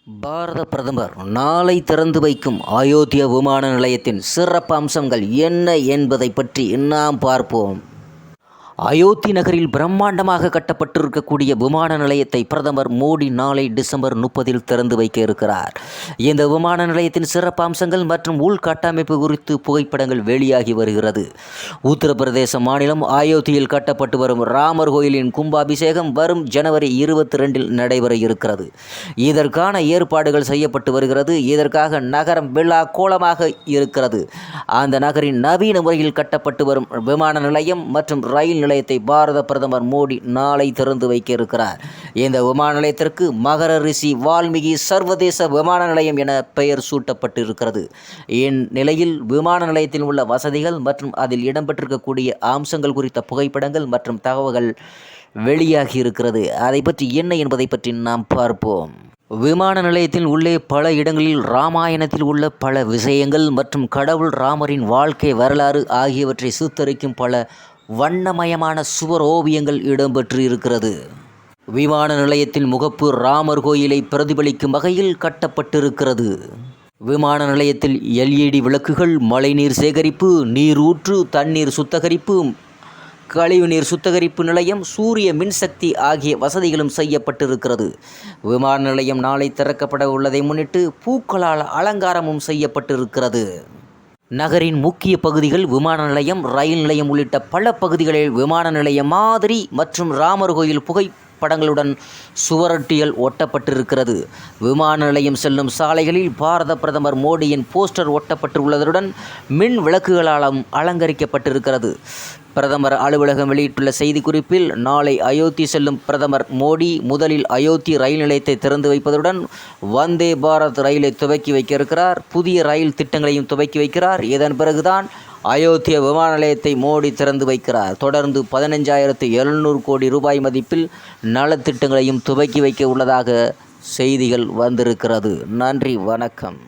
பாரத பிரதமர் நாளை திறந்து வைக்கும் அயோத்தியா விமான நிலையத்தின் சிறப்பு அம்சங்கள் என்ன என்பதை பற்றி நாம் பார்ப்போம். அயோத்தி நகரில் பிரம்மாண்டமாக கட்டப்பட்டிருக்கக்கூடிய விமான நிலையத்தை பிரதமர் மோடி நாளை டிசம்பர் 30 திறந்து வைக்க இருக்கிறார். இந்த விமான நிலையத்தின் சிறப்பு அம்சங்கள் மற்றும் உள்கட்டமைப்பு குறித்து புகைப்படங்கள் வெளியாகி வருகிறது. உத்தரப்பிரதேச மாநிலம் அயோத்தியில் கட்டப்பட்டு வரும் ராமர் கோயிலின் கும்பாபிஷேகம் வரும் ஜனவரி 22 நடைபெற இருக்கிறது. இதற்கான ஏற்பாடுகள் செய்யப்பட்டு வருகிறது. இதற்காக நகரம் விழா கோலமாக இருக்கிறது. அந்த நகரின் நவீன முறையில் கட்டப்பட்டு வரும் விமான நிலையம் மற்றும் ரயில் நிலையத்தை பாரத பிரதமர் மோடி நாளை திறந்து வைக்க இருக்கிறார். இந்த விமான நிலையத்திற்கு மகர ரிஷி வால்மீகி சர்வதேச விமான நிலையம் என பெயர் சூட்டப்பட்டிருக்கிறது. இந்நிலையில் விமான நிலையத்தில் உள்ள வசதிகள் மற்றும் அதில் இடம்பெற்றிருக்கக்கூடிய அம்சங்கள் குறித்த புகைப்படங்கள் மற்றும் தகவல்கள் வெளியாகி இருக்கிறது. அதை பற்றி என்ன என்பதை பற்றி நாம் பார்ப்போம். விமான நிலையத்தின் உள்ளே பல இடங்களில் ராமாயணத்தில் உள்ள பல விஷயங்கள் மற்றும் கடவுள் ராமரின் வாழ்க்கை வரலாறு ஆகியவற்றை சித்தரிக்கும் பல வண்ணமயமான சுவர் ஓவியங்கள் இடம்பெற்று இருக்கிறது. விமான நிலையத்தின் முகப்பு ராமர் கோயிலை பிரதிபலிக்கும் வகையில் கட்டப்பட்டிருக்கிறது. விமான நிலையத்தில் LED விளக்குகள், மழைநீர் சேகரிப்பு, நீரூற்று, தண்ணீர் சுத்திகரிப்பு, கழிவுநீர் சுத்திகரிப்பு நிலையம், சூரிய மின்சக்தி ஆகிய வசதிகளும் செய்யப்பட்டிருக்கிறது. விமான நிலையம் நாளை திறக்கப்பட உள்ளதை முன்னிட்டு பூக்களால் அலங்காரமும் செய்யப்பட்டிருக்கிறது. நகரின் முக்கிய பகுதிகள் விமான நிலையம், ரயில் நிலையம் உள்ளிட்ட பல பகுதிகளில் விமான நிலையம் மாதிரி மற்றும் ராமர் கோயில் புகைப்படங்களுடன் சுவரொட்டிகள் ஒட்டப்பட்டிருக்கிறது. விமான நிலையம் செல்லும் சாலைகளில் பாரத பிரதமர் மோடியின் போஸ்டர் ஒட்டப்பட்டுள்ளதுடன் மின் விளக்குகளாலும் அலங்கரிக்கப்பட்டிருக்கிறது. பிரதமர் அலுவலகம் வெளியிட்டுள்ள செய்திக்குறிப்பில், நாளை அயோத்தி செல்லும் பிரதமர் மோடி முதலில் அயோத்தி ரயில் நிலையத்தை திறந்து வைப்பதுடன் வந்தே பாரத் ரயிலை துவக்கி வைக்க இருக்கிறார். புதிய ரயில் திட்டங்களையும் துவக்கி வைக்கிறார். இதன் பிறகுதான் அயோத்தியா விமான நிலையத்தை மோடி திறந்து வைக்கிறார். தொடர்ந்து 15,700 கோடி ரூபாய் மதிப்பில் நலத்திட்டங்களையும் துவக்கி வைக்க உள்ளதாக செய்திகள் வந்திருக்கிறது. நன்றி, வணக்கம்.